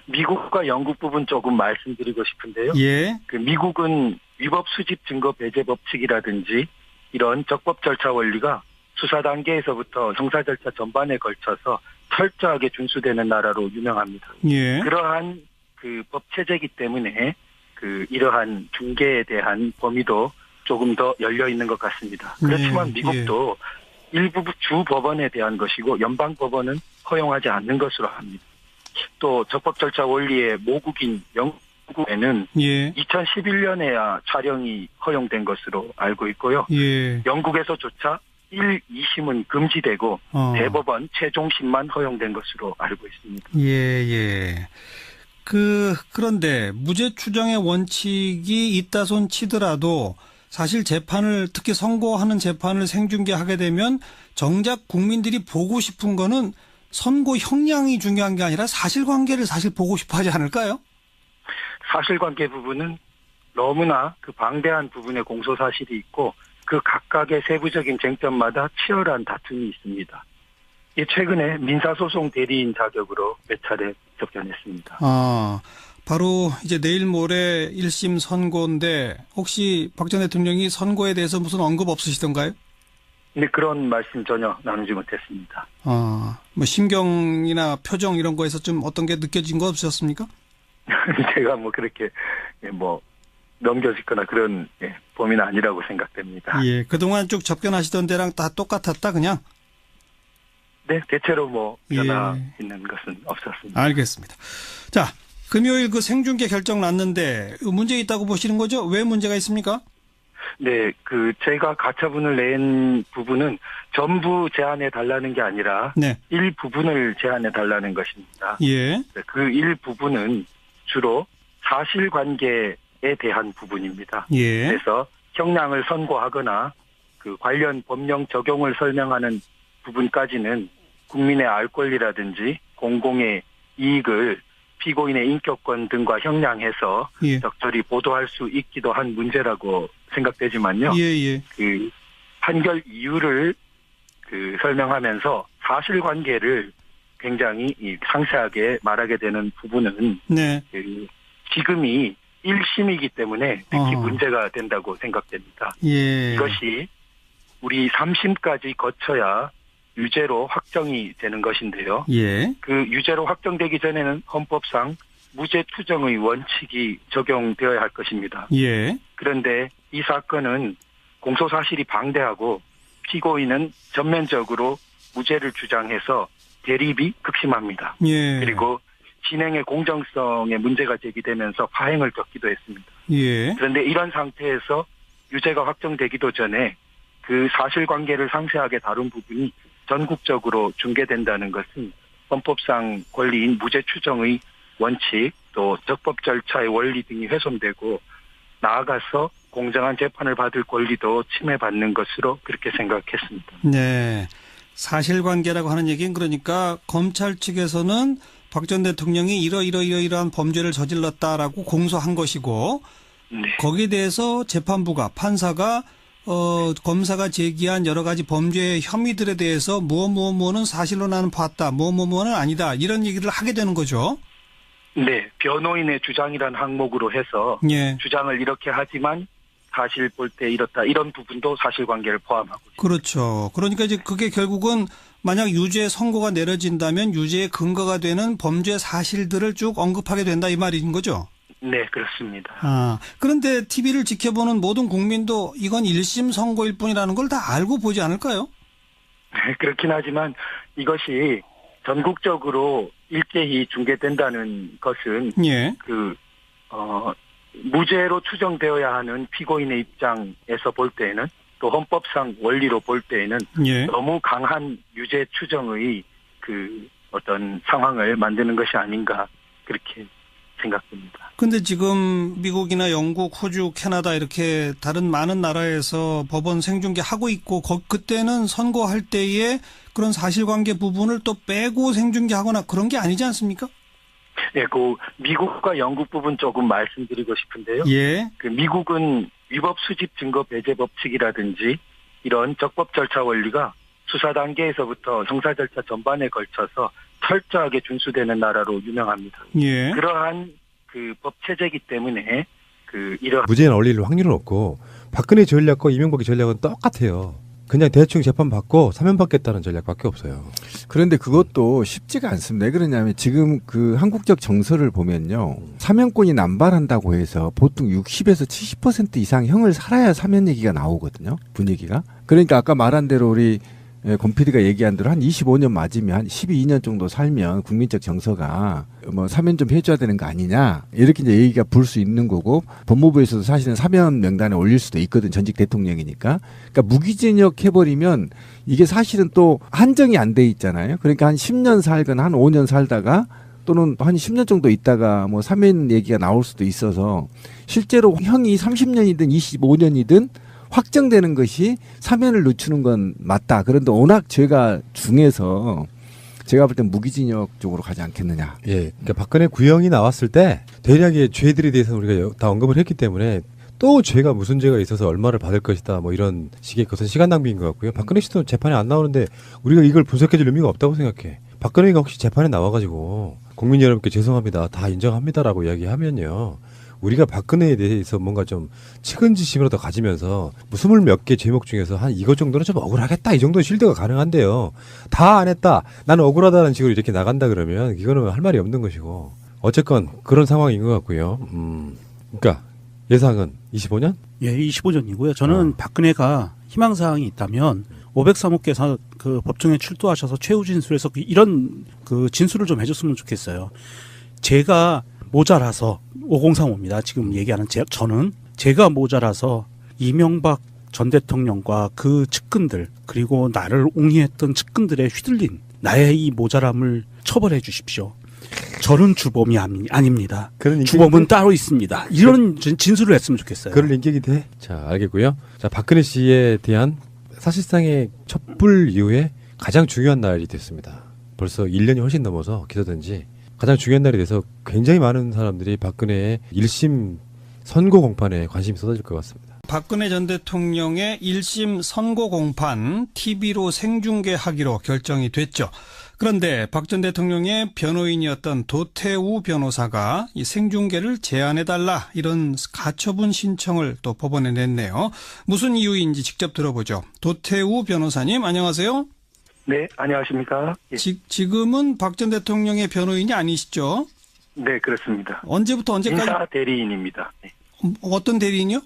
미국과 영국 부분 조금 말씀드리고 싶은데요. 예. 미국은 위법 수집 증거 배제 법칙이라든지 이런 적법 절차 원리가 수사 단계에서부터 형사 절차 전반에 걸쳐서 철저하게 준수되는 나라로 유명합니다. 예. 그러한 법 체제이기 때문에 이러한 중개에 대한 범위도 조금 더 열려 있는 것 같습니다. 그렇지만 네, 미국도 일부 주 법원에 대한 것이고 연방 법원은 허용하지 않는 것으로 합니다. 또 적법 절차 원리의 모국인 영국에는 예. 2011년에야 촬영이 허용된 것으로 알고 있고요. 예. 영국에서조차 1, 2심은 금지되고 대법원 최종심만 허용된 것으로 알고 있습니다. 예. 그런데 무죄 추정의 원칙이 있다 손 치더라도 사실 재판을 특히 선고하는 재판을 생중계하게 되면 정작 국민들이 보고 싶은 거는 선고 형량이 중요한 게 아니라 사실관계를 사실 보고 싶어 하지 않을까요? 사실관계 부분은 너무나 방대한 부분의 공소사실이 있고 그 각각의 세부적인 쟁점마다 치열한 다툼이 있습니다. 최근에 민사소송 대리인 자격으로 몇 차례 접견했습니다. 바로 이제 내일 모레 1심 선고인데 혹시 박 전 대통령이 선고에 대해서 무슨 언급 없으시던가요? 네, 그런 말씀 전혀 나누지 못했습니다. 뭐 심경이나 표정 이런 거에서 좀 어떤 게 느껴진 거 없으셨습니까? 제가 그렇게 넘겨짓거나 그런 범위는 아니라고 생각됩니다. 예, 그동안 쭉 접견하시던 데랑 다 똑같았다 그냥? 네, 대체로 변화 있는 것은 없었습니다. 알겠습니다. 자, 금요일 생중계 결정 났는데 문제 있다고 보시는 거죠? 왜 문제가 있습니까? 네, 제가 가처분을 낸 부분은 전부 제한해 달라는 게 아니라 네. 일부분을 제한해 달라는 것입니다. 예. 그 일부분은 주로 사실관계에 대한 부분입니다. 예. 그래서 형량을 선고하거나 관련 법령 적용을 설명하는 부분까지는 국민의 알 권리라든지 공공의 이익을 피고인의 인격권 등과 형량해서 예. 적절히 보도할 수 있기도 한 문제라고 생각되지만요. 예. 판결 이유를 설명하면서 사실관계를 굉장히 상세하게 말하게 되는 부분은 네. 지금이 1심이기 때문에 특히 문제가 된다고 생각됩니다. 예. 이것이 우리 3심까지 거쳐야 유죄로 확정이 되는 것인데요. 예. 유죄로 확정되기 전에는 헌법상 무죄 추정의 원칙이 적용되어야 할 것입니다. 예. 그런데 이 사건은 공소사실이 방대하고 피고인은 전면적으로 무죄를 주장해서 대립이 극심합니다. 예. 그리고 진행의 공정성에 문제가 제기되면서 파행을 겪기도 했습니다. 예. 그런데 이런 상태에서 유죄가 확정되기도 전에 사실관계를 상세하게 다룬 부분이 전국적으로 중계된다는 것은 헌법상 권리인 무죄 추정의 원칙 또 적법 절차의 원리 등이 훼손되고 나아가서 공정한 재판을 받을 권리도 침해받는 것으로 그렇게 생각했습니다. 네. 사실관계라고 하는 얘기는 그러니까 검찰 측에서는 박 전 대통령이 이러한 범죄를 저질렀다라고 공소한 것이고 네. 거기에 대해서 재판부가 판사가 검사가 제기한 여러 가지 범죄 혐의들에 대해서 뭐는 사실로 나는 봤다, 뭐는 아니다 이런 얘기를 하게 되는 거죠. 네, 변호인의 주장이란 항목으로 해서 예. 주장을 이렇게 하지만 사실 볼 때 이렇다 이런 부분도 사실관계를 포함하고 있습니다. 그렇죠. 그러니까 이제 그게 결국은 만약 유죄 선고가 내려진다면 유죄의 근거가 되는 범죄 사실들을 쭉 언급하게 된다 이 말인 거죠. 네, 그렇습니다. 그런데 TV를 지켜보는 모든 국민도 이건 1심 선고일 뿐이라는 걸 다 알고 보지 않을까요? 네, 그렇긴 하지만 이것이 전국적으로 일제히 중계된다는 것은 예. 무죄로 추정되어야 하는 피고인의 입장에서 볼 때에는 또 헌법상 원리로 볼 때에는 예. 너무 강한 유죄 추정의 어떤 상황을 만드는 것이 아닌가 그렇게 생각됩니다. 근데 지금 미국이나 영국, 호주, 캐나다 이렇게 다른 많은 나라에서 법원 생중계 하고 있고 그때는 선고할 때에 그런 사실관계 부분을 또 빼고 생중계하거나 그런 게 아니지 않습니까? 예, 미국과 영국 부분 조금 말씀드리고 싶은데요. 예. 미국은 위법 수집 증거 배제 법칙이라든지 이런 적법 절차 원리가 수사 단계에서부터 형사 절차 전반에 걸쳐서 철저하게 준수되는 나라로 유명합니다. 예. 그러한 법 체제이기 때문에 이러한 무죄는 올릴 확률은 없고 박근혜 전략과 이명박의 전략은 똑같아요. 그냥 대충 재판 받고 사면 받겠다는 전략밖에 없어요. 그런데 그것도 쉽지가 않습니다. 왜 그러냐면 지금 한국적 정서를 보면요. 사면권이 남발한다고 해서 보통 60에서 70% 이상 형을 살아야 사면 얘기가 나오거든요. 분위기가. 그러니까 아까 말한 대로 우리 권 PD가 얘기한 대로 한 25년 맞으면 한 12년 정도 살면 국민적 정서가 사면 좀 해줘야 되는 거 아니냐 이렇게 이제 얘기가 불 수 있는 거고 법무부에서도 사실은 사면 명단에 올릴 수도 있거든 전직 대통령이니까. 그러니까 무기징역 해버리면 이게 사실은 또 한정이 안 돼 있잖아요. 그러니까 한 10년 살거나 한 5년 살다가 또는 한 10년 정도 있다가 사면 얘기가 나올 수도 있어서 실제로 형이 30년이든 25년이든 확정되는 것이 사면을 늦추는 건 맞다. 그런데 워낙 죄가 중해서 제가 볼 땐 무기징역 쪽으로 가지 않겠느냐. 예, 그러니까 박근혜 구형이 나왔을 때 대략의 죄들에 대해서 우리가 다 언급을 했기 때문에 또 죄가 무슨 죄가 있어서 얼마를 받을 것이다 이런 식의 것은 시간 낭비인 것 같고요. 박근혜 씨도 재판에 안 나오는데 우리가 이걸 분석해줄 의미가 없다고 생각해. 박근혜가 혹시 재판에 나와가지고 국민 여러분께 죄송합니다. 다 인정합니다라고 이야기하면요. 우리가 박근혜에 대해서 뭔가 좀 측은지심으로 더 가지면서 스물 몇 개 제목 중에서 한 이것 정도는 좀 억울하겠다 이 정도는 실드가 가능한데요. 다 안 했다. 나는 억울하다는 식으로 이렇게 나간다 그러면 이거는 할 말이 없는 것이고 어쨌건 그런 상황인 것 같고요. 그러니까 예상은 25년? 예, 25년이고요. 저는 박근혜가 희망사항이 있다면 503호께서 법정에 출두하셔서 최후 진술에서 이런 진술을 좀 해줬으면 좋겠어요. 제가 모자라서 5035입니다. 지금 얘기하는 저는 제가 모자라서 이명박 전 대통령과 그 측근들 그리고 나를 옹이했던 측근들에 휘둘린 나의 이 모자람을 처벌해 주십시오. 저는 주범이 아닙니다. 주범은 따로 있습니다. 이런 진술을 했으면 좋겠어요. 그럴 인격이 돼? 자, 알겠고요. 자, 박근혜 씨에 대한 사실상의 촛불 이후에 가장 중요한 날이 됐습니다. 벌써 1년이 훨씬 넘어서 기소된지 가장 중요한 날이 돼서 굉장히 많은 사람들이 박근혜의 1심 선고 공판에 관심이 쏟아질 것 같습니다. 박근혜 전 대통령의 1심 선고 공판 TV로 생중계하기로 결정이 됐죠. 그런데 박 전 대통령의 변호인이었던 도태우 변호사가 이 생중계를 제한해달라 이런 가처분 신청을 또 법원에 냈네요. 무슨 이유인지 직접 들어보죠. 도태우 변호사님 안녕하세요. 네, 안녕하십니까. 예. 지금은 박 전 대통령의 변호인이 아니시죠? 네, 그렇습니다. 언제부터 언제까지? 민사 대리인입니다. 네. 어떤 대리인이요?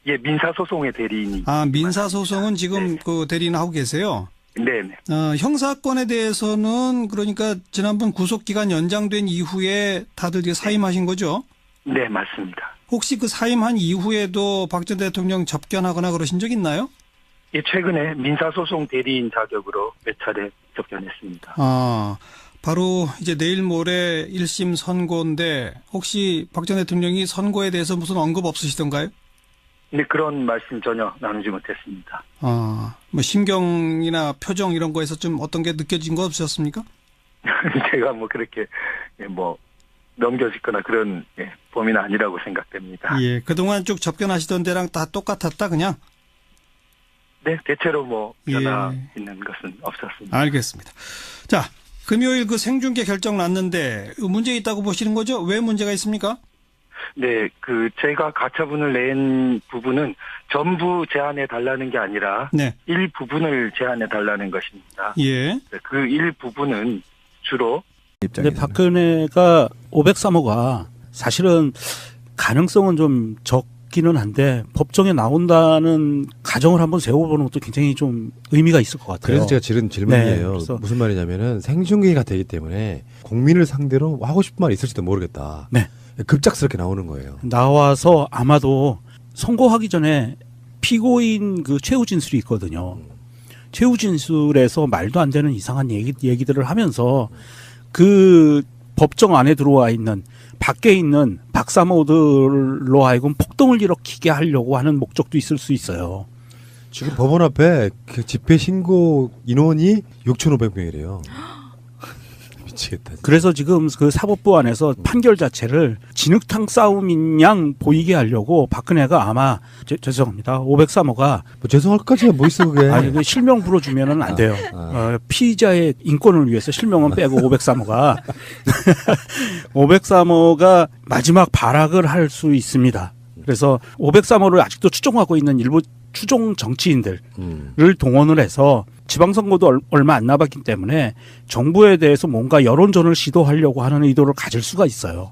예, 민사소송의 대리인이. 민사소송은 지금 네. 대리인 하고 계세요? 네네. 형사건에 대해서는 그러니까 지난번 구속기간 연장된 이후에 다들 사임하신 거죠? 네, 맞습니다. 혹시 그 사임한 이후에도 박 전 대통령 접견하거나 그러신 적 있나요? 예, 최근에 민사소송 대리인 자격으로 몇 차례 접견했습니다. 바로 이제 내일 모레 1심 선고인데 혹시 박 전 대통령이 선고에 대해서 무슨 언급 없으시던가요? 네, 그런 말씀 전혀 나누지 못했습니다. 심경이나 표정 이런 거에서 좀 어떤 게 느껴진 거 없으셨습니까? 제가 그렇게 넘겨짓거나 그런 범위는 아니라고 생각됩니다. 예, 그동안 쭉 접견하시던 데랑 다 똑같았다 그냥? 네, 대체로 변화 예. 있는 것은 없었습니다. 알겠습니다. 자, 금요일 그 생중계 결정 났는데 문제 있다고 보시는 거죠? 왜 문제가 있습니까? 네, 제가 가처분을 낸 부분은 전부 제한해 달라는 게 아니라 네. 일부분을 제한해 달라는 것입니다. 예. 그 일부분은 주로 근데 박근혜가 503호가 사실은 가능성은 좀 적기는 한데 법정에 나온다는 가정을 한번 세워보는 것도 굉장히 좀 의미가 있을 것 같아요. 그래서 제가 지른 질문이에요. 네, 그래서 무슨 말이냐면은 생중계가 되기 때문에 국민을 상대로 하고 싶은 말이 있을지도 모르겠다. 네. 급작스럽게 나오는 거예요. 나와서 아마도 선고하기 전에 피고인 최우진술이 있거든요. 최우진술에서 말도 안 되는 이상한 얘기들을 하면서 그 법정 안에 들어와 있는 밖에 있는 박사모들로 하여금 폭동을 일으키게 하려고 하는 목적도 있을 수 있어요. 지금 법원 앞에 그 집회 신고 인원이 6,500명이래요. 미치겠다. 그래서 지금 그 사법부 안에서 판결 자체를 진흙탕 싸움인 양 보이게 하려고 박근혜가 아마 죄송합니다. 503호가 죄송할 것까지야 뭐 있어 그게. 아니 그 실명 불러주면은 안 돼요. 피의자의 인권을 위해서 실명은 빼고 503호가 503호가 마지막 발악을 할 수 있습니다. 그래서 503호를 아직도 추종하고 있는 일부 추종 정치인들을 동원을 해서 지방선거도 얼마 안 남았기 때문에 정부에 대해서 뭔가 여론전을 시도하려고 하는 의도를 가질 수가 있어요.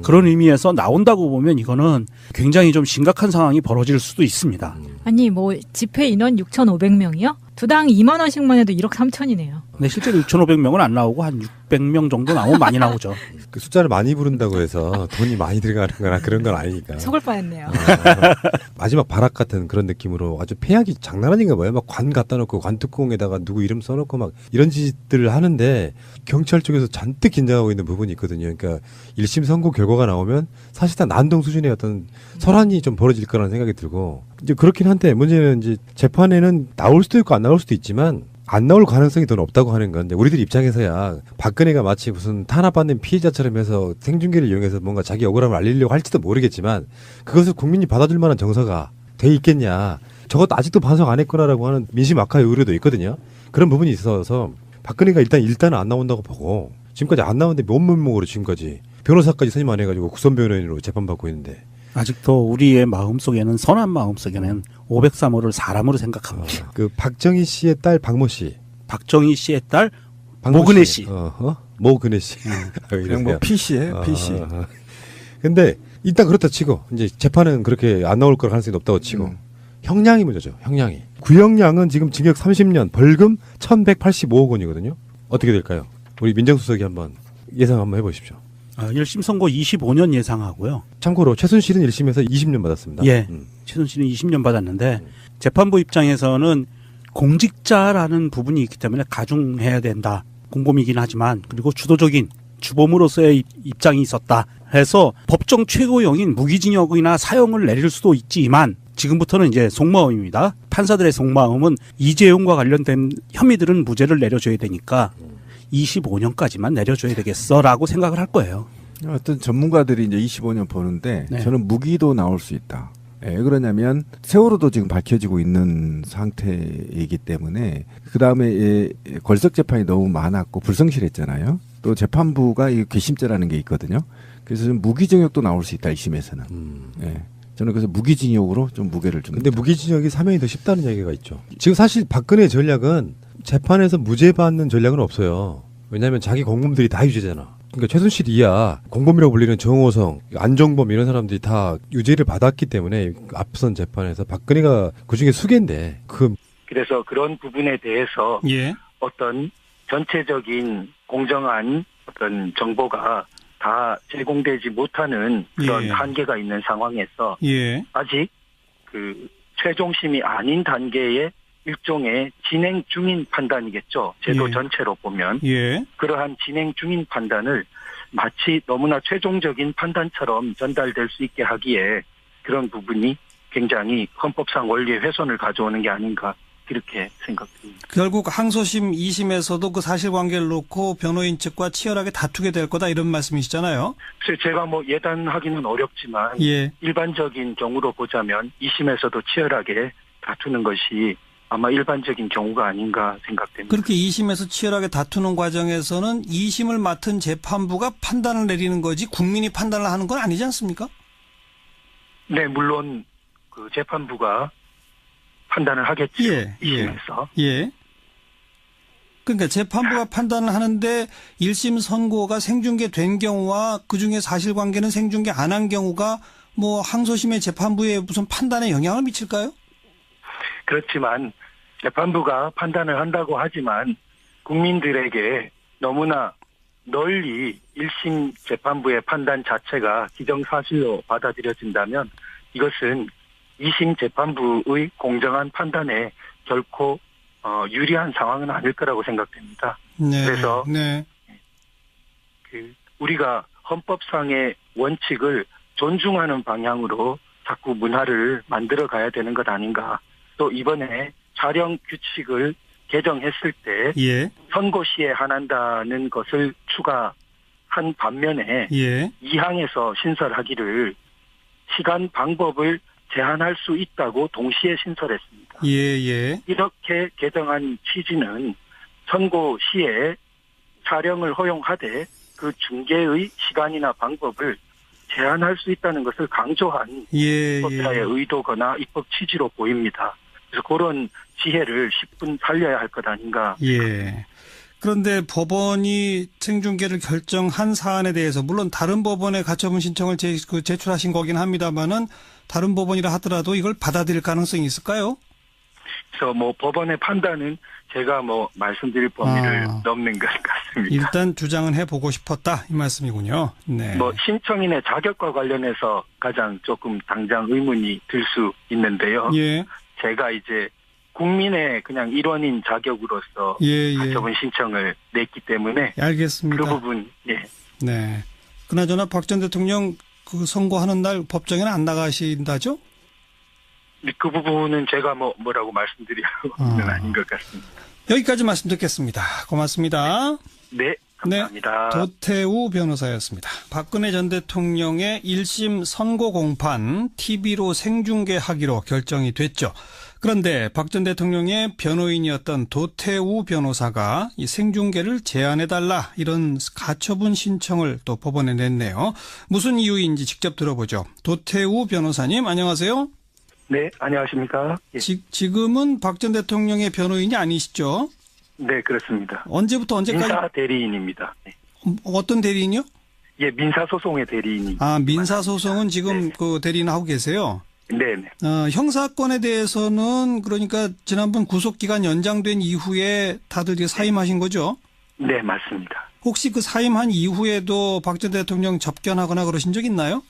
그런 의미에서 나온다고 보면 이거는 굉장히 좀 심각한 상황이 벌어질 수도 있습니다. 아니 집회 인원 6,500명이요? 두당 2만 원씩만 해도 1억 3천이네요. 근데 실제로 6,500명은 안 나오고 한 600명 정도 나오면 많이 나오죠. 그 숫자를 많이 부른다고 해서 돈이 많이 들어가는 거나 그런 건 아니니까. 속을 뻔했네요. 마지막 발악 같은 그런 느낌으로 아주 폐악이 장난 아닌가 봐요. 막 관 갖다 놓고 관뚜껑에다가 누구 이름 써놓고 막 이런 짓들을 하는데 경찰 쪽에서 잔뜩 긴장하고 있는 부분이 있거든요. 그러니까 1심 선고 결과가 나오면 사실상 난동 수준의 어떤 설환이 좀 벌어질 거라는 생각이 들고 이제 그렇긴 한데 문제는 이제 재판에는 나올 수도 있고 안 나올 수도 있지만 안 나올 가능성이 더 높다고 하는 건데 우리들 입장에서야 박근혜가 마치 무슨 탄압받는 피해자처럼 해서 생중계를 이용해서 뭔가 자기 억울함을 알리려고 할지도 모르겠지만 그것을 국민이 받아줄 만한 정서가 돼 있겠냐. 저것도 아직도 반성 안 했구나라고 하는 민심 악화의 우려도 있거든요. 그런 부분이 있어서 박근혜가 일단은 안 나온다고 보고 지금까지 안 나오는데 맨몸으로 지금까지 변호사까지 선임 안 해가지고 국선 변호인으로 재판받고 있는데 아직도 우리의 마음속에는 선한 마음속에는 503호를 사람으로 생각합니다. 그 박정희 씨의 딸 박모 씨, 박정희 씨의 딸 박모 모근혜 씨. 모근혜 씨. 그냥 PC예요, PC. 근데 일단 그렇다 치고 이제 재판은 그렇게 안 나올 걸 가능성이 높다고 치고 형량이 문제죠. 형량이. 구형량은 지금 징역 30년, 벌금 1,185억 원이거든요. 어떻게 될까요? 우리 민정수석이 한번 예상 한번 해보십시오. 1심 선고 25년 예상하고요. 참고로 최순실은 1심에서 20년 받았습니다. 예. 최순실은 20년 받았는데 재판부 입장에서는 공직자라는 부분이 있기 때문에 가중해야 된다. 공범이긴 하지만 그리고 주도적인 주범으로서의 입장이 있었다 해서 법정 최고형인 무기징역이나 사형을 내릴 수도 있지만 지금부터는 이제 속마음입니다. 판사들의 속마음은 이재용과 관련된 혐의들은 무죄를 내려줘야 되니까 25년까지만 내려줘야 되겠어라고 생각을 할 거예요. 어떤 전문가들이 이제 25년 보는데 네. 저는 무기도 나올 수 있다. 왜 그러냐면 세월호도 지금 밝혀지고 있는 상태이기 때문에 그 다음에 걸석 재판이 너무 많았고 불성실했잖아요. 또 재판부가 이 괘씸죄라는 게 있거든요. 그래서 좀 무기징역도 나올 수 있다 1심에서는. 예. 저는 그래서 무기징역으로 좀 무게를 줍니다. 근데 무기징역이 사면이 더 쉽다는 얘기가 있죠. 지금 사실 박근혜 전략은 재판에서 무죄 받는 전략은 없어요. 왜냐하면 자기 공범들이 다 유죄잖아. 그러니까 최순실 이하 공범이라고 불리는 정호성, 안정범 이런 사람들이 다 유죄를 받았기 때문에 앞선 재판에서 박근혜가 그중에 수괴인데 그래서 그런 부분에 대해서 예. 어떤 전체적인 공정한 어떤 정보가 다 제공되지 못하는 그런 예. 한계가 있는 상황에서 예. 아직 그 최종심이 아닌 단계의 일종의 진행 중인 판단이겠죠. 제도 예. 전체로 보면. 예. 그러한 진행 중인 판단을 마치 너무나 최종적인 판단처럼 전달될 수 있게 하기에 그런 부분이 굉장히 헌법상 원리의 훼손을 가져오는 게 아닌가 그렇게 생각됩니다. 결국 항소심 2심에서도 그 사실관계를 놓고 변호인 측과 치열하게 다투게 될 거다 이런 말씀이시잖아요. 그래서 제가 뭐 예단하기는 어렵지만 예. 일반적인 경우로 보자면 2심에서도 치열하게 다투는 것이 아마 일반적인 경우가 아닌가 생각됩니다. 그렇게 2심에서 치열하게 다투는 과정에서는 2심을 맡은 재판부가 판단을 내리는 거지 국민이 판단을 하는 건 아니지 않습니까? 네, 물론 그 재판부가 판단을 하겠죠. 예, 2심에서. 예. 그러니까 재판부가 판단을 하는데 1심 선고가 생중계된 경우와 그중에 사실관계는 생중계 안 한 경우가 뭐 항소심의 재판부의 무슨 판단에 영향을 미칠까요? 그렇지만 재판부가 판단을 한다고 하지만 국민들에게 너무나 널리 1심 재판부의 판단 자체가 기정사실로 받아들여진다면 이것은 2심 재판부의 공정한 판단에 결코 유리한 상황은 아닐 거라고 생각됩니다. 네. 그래서 네. 우리가 헌법상의 원칙을 존중하는 방향으로 자꾸 문화를 만들어 가야 되는 것 아닌가. 또 이번에 촬영 규칙을 개정했을 때 예. 선고 시에 한한다는 것을 추가한 반면에 예. 2항에서 신설하기를 시간 방법을 제한할 수 있다고 동시에 신설했습니다. 예, 예. 이렇게 개정한 취지는 선고 시에 촬영을 허용하되 그 중계의 시간이나 방법을 제한할 수 있다는 것을 강조한 예, 법자의 의도거나 입법 취지로 보입니다. 그래서 그런 지혜를 10분 살려야 할 것 아닌가. 예. 그런데 법원이 생중계를 결정한 사안에 대해서 물론 다른 법원에 가처분 신청을 제출하신 거긴 합니다만은 다른 법원이라 하더라도 이걸 받아들일 가능성이 있을까요? 그래서 뭐 법원의 판단은 제가 뭐 말씀드릴 범위를 넘는 것 같습니다. 일단 주장은 해보고 싶었다 이 말씀이군요. 네. 뭐 신청인의 자격과 관련해서 가장 조금 당장 의문이 들 수 있는데요. 예. 제가 이제 국민의 그냥 일원인 자격으로서 예, 예. 가처분 신청을 냈기 때문에 알겠습니다. 그 부분, 예. 네. 그나저나 박 전 대통령 그 선고하는 날 법정에는 안 나가신다죠? 그 부분은 제가 뭐라고 말씀드리는 아닌 것 같습니다. 여기까지 말씀 듣겠습니다. 고맙습니다. 네, 감사합니다. 도태우 변호사였습니다. 박근혜 전 대통령의 1심 선고 공판 TV로 생중계하기로 결정이 됐죠. 그런데 박 전 대통령의 변호인이었던 도태우 변호사가 이 생중계를 제한해달라 이런 가처분 신청을 또 법원에 냈네요. 무슨 이유인지 직접 들어보죠. 도태우 변호사님 안녕하세요. 네, 안녕하십니까? 예. 지금은 박 전 대통령의 변호인이 아니시죠? 네, 그렇습니다. 언제부터 언제까지? 민사 대리인입니다. 네. 어떤 대리인이요? 예, 민사소송의 대리인이. 아, 민사소송은 지금 네. 그 대리인 하고 계세요? 네네. 형사건에 대해서는 그러니까 지난번 구속기간 연장된 이후에 다들 이제 사임하신 거죠? 네, 맞습니다. 혹시 그 사임한 이후에도 박 전 대통령 접견하거나 그러신 적 있나요?